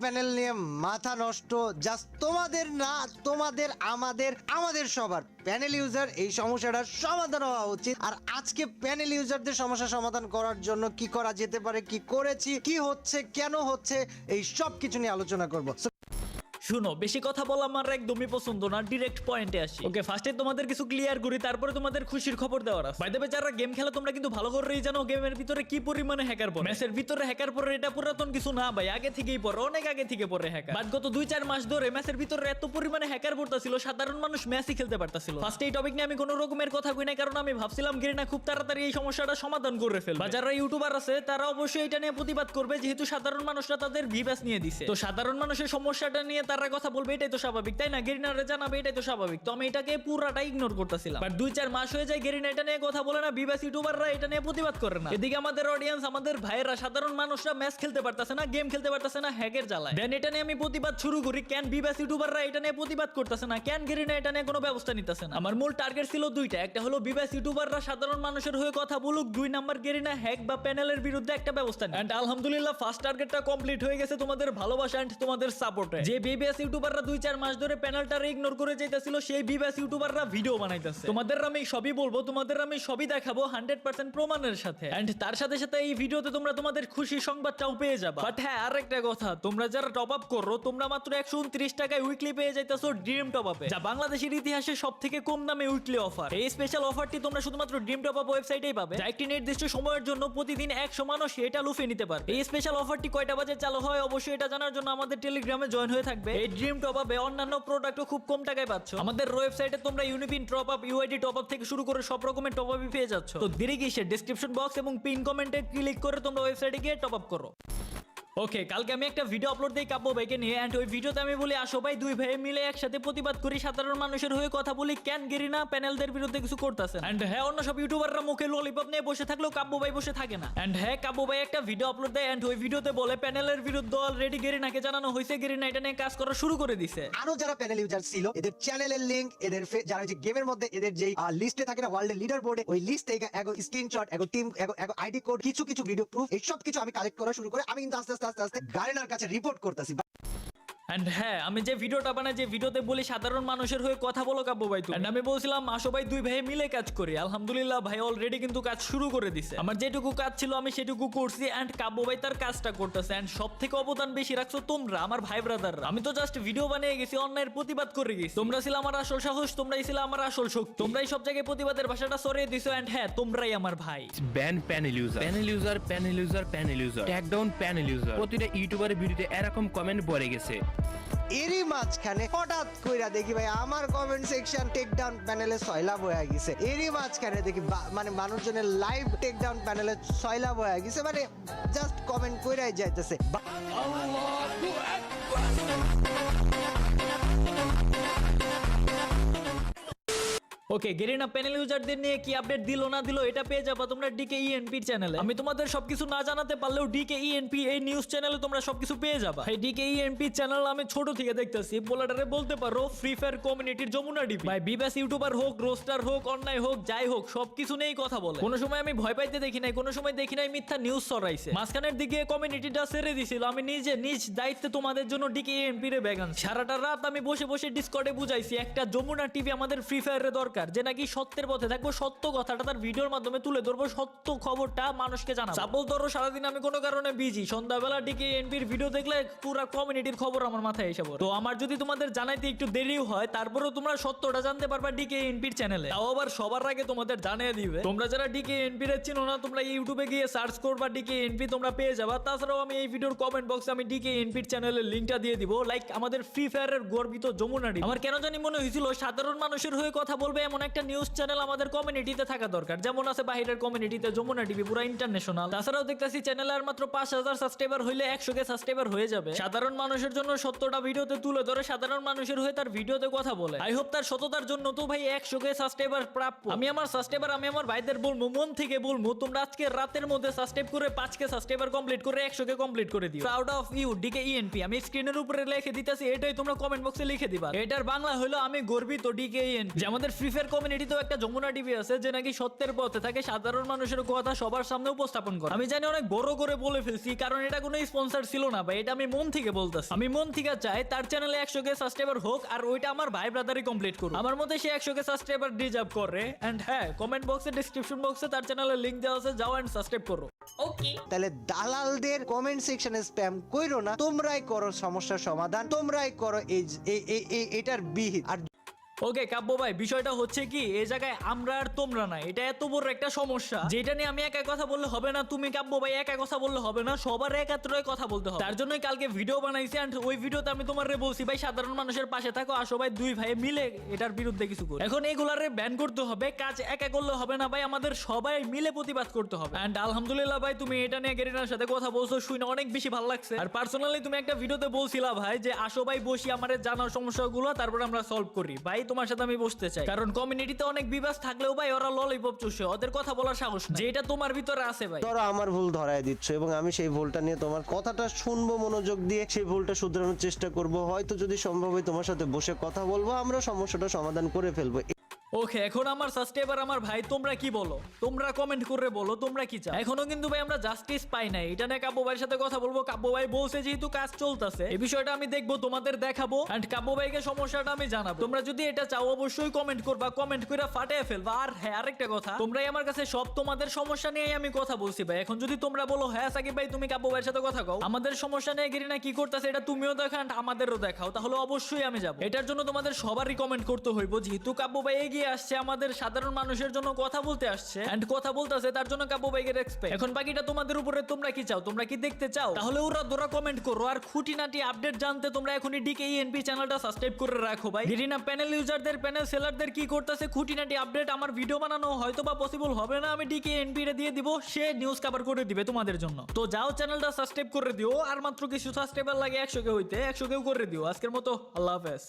Panel নিয়ে মাথা নষ্ট। জাস্ট তোমাদের না, তোমাদের, আমাদের সবার প্যানেল ইউজার এই সমস্যাটার সমাধান হওয়া উচিত। আর আজকে প্যানেল ইউজারদের সমস্যা সমাধান করার জন্য কি করা যেতে পারে, কি করেছি, কি হচ্ছে, কেন হচ্ছে, এই সব কিছু নিয়ে আলোচনা করবো। শুনো, বেশি কথা বলা আমার একদমই পছন্দ না, ডিরেক্ট পয়েন্টে আসি। ওকে, ফার্স্টে তোমাদের কিছু ক্লিয়ার করি, তারপরে তোমাদের খুশির খবর দেওয়ার আছে। বাই দ্য ওয়ে, যারা গেম খেলা তোমরা কিন্তু ভালো করেই জানো গেমের ভিতরে কি পরিমাণে হ্যাকার পড়ে। ম্যাচের ভিতরে হ্যাকার পড়ে এটা পুরাতন কিছু না ভাই, আগে থেকেই পড়ে, অনেক আগে থেকে পড়ে হ্যাকার। বাট গত 2-4 মাস ধরে ম্যাচের ভিতরে এত পরিমাণে হ্যাকার পড়তাছিল, সাধারণ মানুষ ম্যাচই খেলতে পারতাছিল। ফার্স্টে এই টপিক নিয়ে আমি কোনো রকমের কথা কই না, কারণ আমি ভাবছিলাম গেরিনা খুব তাড়াতাড়ি এই সমস্যাটা সমাধান করে ফেলবে। বা যারা ইউটিউবার আছে তারা অবশ্যই এটা নিয়ে প্রতিবাদ করবে, যেহেতু সাধারণ মানুষরা তাদের ভিউয়ার্স নিয়ে দিছে। তো সাধারণ মানুষের সমস্যাটা নিয়ে তারা কথা বলবে, এটাই তো স্বাভাবিক, তাই না? গেরিনারে জানাবে, এটাই তো স্বাভাবিক। তো আমি এটাকে পুরাটা ইগনোর করতেছিলাম। বাট 2-4 মাস হয়ে যায় গেরিনা এটা নিয়ে কথা বলে না, বিবাস ইউটিউবাররা এটা নিয়ে প্রতিবাদ করে না। এদিকে আমাদের অডিয়েন্স, আমাদের ভাইয়েরা, সাধারণ মানুষরা ম্যাচ খেলতে পারতেছে না, গেম খেলতে পারতেছে না, হ্যাকের জ্বালায়। দেন এটা নিয়ে আমি প্রতিবাদ শুরু করি, কেন বিবাস ইউটিউবাররা এটা নিয়ে প্রতিবাদ করতেছে না, কেন গেরিনা এটা নিয়ে কোনো ব্যবস্থা নিতেছে না। আমার মূল টার্গেট ছিল দুইটা, একটা হলো বিবাস ইউটিউবাররা সাধারণ মানুষের হয়ে কথা বলুক, 2 নাম্বার গেরিনা হ্যাক বা প্যানেলের বিরুদ্ধে একটা ব্যবস্থা নেয়। এন্ড আলহামদুলিল্লাহ ফার্স্ট টার্গেটটা কমপ্লিট হয়ে গেছে তোমাদের ভালোবাসা এন্ড তোমাদের সাপোর্টে। যে বিবাস ইউটিউবাররা 2-4 মাস ধরে প্যানেলটারে ইগনোর করে যাইতেছিল, সেই বিবাস ইউটিউবাররা ভিডিও বানাইতেছে। তোমাদের আমি সবই বলবো, তোমাদের আমি সবই দেখাবো 100% প্রমাণের সাথে। এন্ড তার সাথে সাথে এই ভিডিওতে তোমরা তোমাদের খুশি সংবাদটাও পেয়ে যাবা। বাট হ্যাঁ, আরেকটা কথা, তোমরা যারা টপ আপ করো, তোমরা মাত্র 129 টাকায় উইকলি পেয়ে যাইতেছো ড্রিম টপ আপে, যা বাংলাদেশের ইতিহাসে সবথেকে কম দামে উইকলি অফার। এই স্পেশাল অফারটি তোমরা শুধুমাত্র ড্রিম টপ আপ ওয়েবসাইটেই পাবে, যা একটি নির্দিষ্ট সময়ের জন্য প্রতিদিন 100 মানুষ এটা লুফে নিতে পারবে। এই স্পেশাল অফারটি কয়টা বাজে চালু হয় অবশ্যই এটা জানার জন্য আমাদের টেলিগ্রামে জয়েন হয়ে থাকবে। এই ড্রিম টপ আপে অন্যান্য প্রোডাক্টও খুব কম টাকায় পাচ্ছ। আমাদের ওয়েবসাইটে তোমরা UniPin top up, UID top up থেকে শুরু করে সব রকমের টপ আপই পেয়ে যাচ্ছ। তো দেরি কিসের, ডেসক্রিপশন বক্স এবং পিন কমেন্টে ক্লিক করে তোমরা ওয়েবসাইটে গিয়ে টপ আপ করো। ওকে, কালকে আমি একটা ভিডিও আপলোড দিই কাব্য ভাইকে নিয়ে। এন্ড ওই ভিডিওতে আমি বলি, আসো ভাই 2 ভাই মিলে একসাথে প্রতিবাদ করি, সাধারণ মানুষের হয়ে কথা বলি, কেন গেরিনা প্যানেলদের বিরুদ্ধে কিছু করতেছে। এন্ড হ্যাঁ, অন্য সব ইউটিউবাররা মুখে ললিপপ নিয়ে বসে থাকলেও কাব্য ভাই বসে থাকে না। এন্ড হ্যাঁ, কাব্য ভাই একটা ভিডিও আপলোড দেয়, এন্ড ওই ভিডিওতে বলে প্যানেলের বিরুদ্ধে অলরেডি গেরিনাকে জানানো হয়েছে, গেরিনা এটা নিয়ে কাজ করা শুরু করে দিছে। আরো যারা প্যানেল ইউজার ছিল, এদের চ্যানেলের লিংক, এদের যারা যে গেমের মধ্যে এদের যে লিস্টে থাকে না, ওয়ার্ল্ডের লিডার বোর্ডে, ওই লিস্ট থেকে এগো স্ক্রিনশট, এগো টিম, এগো আইডি কোড, কিছু ভিডিও প্রুফ, এই সব কিছু আমি কালেক্ট করা শুরু করে আমি কিন্তু আস্তে আস্তে গারিনার কাছে রিপোর্ট করতেছি। এন্ড হ্যাঁ, আমি যে ভিডিওটা বানাই, যে ভিডিওতে বলি সাধারণ মানুষের হয়ে কথা বলো কাব্য ভাই, তো আমি বলছিলাম আসো ভাই 2 ভাই মিলে কাজ করি। আলহামদুলিল্লাহ ভাই অলরেডি কিন্তু কাজ শুরু করে দিছে। আমার যেটুকু কাজ ছিল আমি সেটুকু করছি, এন্ড কাব্য ভাই তার কাজটা করতেছে। এন্ড সব থেকে অবদান বেশি রাখছো তোমরা, আমার ভাই ব্রাদাররা। আমি তো জাস্ট ভিডিও বানিয়ে গেছি, অন্যায়ের প্রতিবাদ করে গেছি। তোমরা ছিল আমার আসল সাহস, তোমরাই ছিল আমার আসল শক্তি, তোমরাই সব জায়গায় প্রতিবাদের ভাষাটা ছড়িয়ে দিছো। এন্ড হ্যাঁ, তোমরাই আমার ভাই। Ban panel user, panel user, tag down panel user. প্রতিটা ইউটিউবারের ভিডিওতে এরকম কমেন্ট পড়ে গেছে। এরই মাঝখানে হঠাৎ কইরা দেখি ভাই আমার কমেন্ট সেকশন টেক ডাউন প্যানেলে সয়লাভ হয়ে গেছে। এরই মাঝখানে দেখি মানে মানুষজনের লাইভ টেক ডাউন প্যানেলে সয়লাভ হয়ে গেছে, মানে জাস্ট কমেন্ট কইরাই যাইতেছে। ওকে, গেরিনা প্যানেল ইউজারদের নিয়ে কি আপডেট দিল না দিল এটা পেয়ে যাবা তোমরা ডিকেইএনপির চ্যানেলে। আমি তোমাদের সবকিছু না জানাতে পারলেও ডিকেইএনপি এই নিউজ চ্যানেলে তোমরা সবকিছু পেয়ে যাবা। এই ডিকেইএনপি চ্যানেল আমি ছোট থেকে দেখতেছি, পোলাটারে বলতে পারো ফ্রি ফায়ার কমিউনিটির যমুনা ডিপি। ভাই বিবাস ইউটিউবার হোক, রোস্টার হোক, অন্যায় হোক, যাই হোক, সবকিছু নিয়েই কথা বলে। কোনো সময় আমি ভয় পাইতে দেখি নাই, কোনো সময় দেখি নাই মিথ্যা নিউজ ছড়াইছে। মাঝখানের দিকে কমিউনিটিটা ছেড়ে দিছিল, আমি নিজে নিজ দায়িত্বে তোমাদের জন্য ডিকেইএনপি রে ব্যাগান সারাটা রাত আমি বসে বসে ডিসকর্ডে বুঝাইছি একটা যমুনা টিভি আমাদের ফ্রি ফায়ারের দরকার, যে নাকি সত্যের পথে থাকবো, সত্য কথাটা তার ভিডিওর মাধ্যমে তুলে ধরবো, সত্য খবরটা মানুষকে জানাবো। সাপোজ ধরো সারাদিন আমি কোনো কারণে বিজি, সন্ধ্যাবেলা ডিকেইএনপির ভিডিও দেখলে পুরো কমিউনিটির খবর আমার মাথায় এসে পড়ে। তো আমার যদি তোমাদের জানাইতে একটু দেরিও হয়, তারপরেও তোমরা সত্যটা জানতে পারবা ডিকেইএনপির চ্যানেলে। তাও আবার সবার আগে তোমাদের জানিয়ে দিবে। তোমরা যারা ডিকেইএনপির চিনো না, তোমরা ইউটিউবে গিয়ে সার্চ করবা ডিকেইএনপি, তোমরা পেয়ে যাবা। তাছাড়াও আমি এই ভিডিওর কমেন্ট বক্সে আমি ডিকেইএনপির চ্যানেলের লিংকটা দিয়ে দিব। লাইক আমাদের ফ্রি ফায়ারের গর্বিত যমুনা ডিপি। আমার কেন জানি মনে হয়েছিল সাধারণ মানুষের হয়ে কথা বলবে এমন একটা নিউজ চ্যানেল আমাদের কমিউনিটিতে থাকা দরকার, যেমন আছে বাহিরের কমিউনিটিতে যমুনা টিভি, পুরো ইন্টারন্যাশনাল। তাছাড়াও দেখতেছি চ্যানেলে আর মাত্র 5000 সাবস্ক্রাইবার হইলে 100K সাবস্ক্রাইবার হয়ে যাবে। সাধারণ মানুষের জন্য সত্যটা ভিডিওতে তুলে ধরে, সাধারণ মানুষের হয়ে তার ভিডিওতে কথা বলে। আই হোপ তার সততার জন্য তো ভাই 100K সাবস্ক্রাইবার প্রাপ্য। আমি আমার সাবস্ক্রাইবার, আমি আমার ভাইদের বলবো, মন থেকে বলবো, তোমরা আজকে রাতের মধ্যে সাবস্ক্রাইব করে 5K সাবস্ক্রাইবার কমপ্লিট করে 100K কমপ্লিট করে দিও। প্রাউড অফ ইউ ডিকেইএনপি। আমি স্ক্রিনের উপরে লিখে দিতেছি, এটাই তোমরা কমেন্ট বক্সে লিখে দিবা। এটার বাংলা হলো আমি গর্বিত ডিকেইএনপি, যে আমাদের ফ্রি ফ্রি ফায়ার কমিউনিটিতেও একটা যমুনা টিভি আছে যে নাকি সত্যের পথে থাকে, সাধারণ মানুষের কথা সবার সামনে উপস্থাপন করে। আমি জানি অনেক বড় করে বলে ফেলছি, কারণ এটা কোনো স্পন্সর ছিল না ভাই, এটা আমি মন থেকে বলতেছি। আমি মন থেকে চাই তার চ্যানেলে 100k সাবস্ক্রাইবার হোক, আর ওইটা আমার ভাই ব্রাদারই কমপ্লিট করুক। আমার মতে সে 100k সাবস্ক্রাইবার ডিজার্ভ করে। এন্ড হ্যাঁ, কমেন্ট বক্সে ডিসক্রিপশন বক্সে তার চ্যানেলের লিংক দেওয়া আছে, যাও এন্ড সাবস্ক্রাইব করো। ওকে। তাহলে দালালদের কমেন্ট সেকশনে স্প্যাম কইরো না, তোমরাই করো সমস্যার সমাধান, তোমরাই করো এটার বিহিত। আর ওকে কাব্য ভাই, বিষয়টা হচ্ছে কি, এই জায়গায় আমরা আর তোমরা না, এটা এত বড় একটা সমস্যা যেটা নিয়ে আমি একা কথা বললে হবে না, তুমি কাব্য ভাই একা কথা বললে হবে না, সবার একাত্রে কথা বলতে হবে। তার জন্যই কালকে ভিডিও বানাইছি, এন্ড ওই ভিডিওতে আমি তোমারে বলছি ভাই সাধারণ মানুষের পাশে থাকো, আসো ভাই দুই ভাই মিলে এটার বিরুদ্ধে কিছু করি। এখন এগুলারে ব্যান করতে হবে, কাজ একা করলে হবে না ভাই, আমাদের সবাই মিলে প্রতিবাদ করতে হবে। এন্ড আলহামদুলিল্লাহ ভাই, তুমি এটা নিয়ে গেরিনার সাথে কথা বলছো, শুনে অনেক বেশি ভালো লাগছে। আর পার্সোনালি তুমি একটা ভিডিওতে বলছিলা ভাই যে আসো ভাই বসি, আমাদের জানার সমস্যাগুলো তারপর আমরা সলভ করি। ভাই তোমার সাথে আমি বসতে চাই, কারণ কমিউনিটিতে অনেক বিবাদ থাকলেও ভাই ওরা ললিপপ চুষে, ওদের কথা বলার সাহস নাই, যেটা তোমার ভিতরে আছে ভাই। ধরো আমার ভুল ধরায় দিচ্ছ এবং আমি সেই ভুলটা নিয়ে তোমার কথাটা শুনবো, মনোযোগ দিয়ে সেই ভুলটা শুধরানোর চেষ্টা করব, হয়তো যদি সম্ভব হয় তোমার সাথে বসে কথা বলবো, আমরা সমস্যাটা সমাধান করে ফেলবো। ওকে, এখন আমার সাবস্ক্রাইবার আমার ভাই তোমরা কি বলো, তোমরা কমেন্ট করে বলো তোমরা কি চাও। এখনো কিন্তু ভাই আমরা জাস্টিস পাই নাই, এটা নিয়ে কাব্য ভাইয়ের সাথে কথা বলবো। কাব্য ভাই বলছে যেহেতু কাজ চলতেছে, এই বিষয়টা আমি দেখবো, তোমাদের দেখাবো, এন্ড কাব্য ভাইকে সমস্যাটা আমি জানাবো। তোমরা যদি এটা চাও অবশ্যই কমেন্ট করবা, কমেন্ট করে ফাটিয়ে ফেলবা। আর হ্যাঁ, আরেকটা কথা, তোমরাই আমার কাছে সব তোমাদের সমস্যা নিয়ে আমি কথা বলছি ভাই। এখন যদি তোমরা বলো হ্যাঁ সাকিব ভাই তুমি কাব্য ভাইয়ের সাথে কথা কও, আমাদের সমস্যা নিয়ে গিরিনা কি করতেছে এটা তুমিও দেখাও and আমাদেরও দেখাও, তাহলে অবশ্যই আমি যাবো। এটার জন্য তোমাদের সবারই কমেন্ট করতে হইব, যেহেতু কাব্য ভাই এগিয়ে আসছে, আমাদের সাধারণ মানুষের জন্য কথা বলতে আসছে এন্ড কথা বলতেছে, তার জন্য কাব্য ভাইকে রেসপেক্ট। এখন বাকিটা তোমাদের উপরে, তোমরা কি চাও, তোমরা কি দেখতে চাও, তাহলে ওরা দোরা কমেন্ট করো। আর খুঁটিনাটি আপডেট জানতে তোমরা এখনই ডিকেএনপি চ্যানেলটা সাবস্ক্রাইব করে রাখো ভাই। গেরিনা প্যানেল ইউজারদের, প্যানেল সেলারদের কি করতেছে খুঁটিনাটি আপডেট, আমার ভিডিও বানানো হয়তো বা পসিবল হবে না, আমি ডিকেএনপি রে দিয়ে দিব, সে নিউজ কভার করে দিবে তোমাদের জন্য। তো যাও চ্যানেলটা সাবস্ক্রাইব করে দিও, আর মাত্র কিছু সাবস্ক্রাইবার লাগে 100 কে হইতে, 100 কেও করে দিও। আজকের মতো আল্লাহ হাফেজ।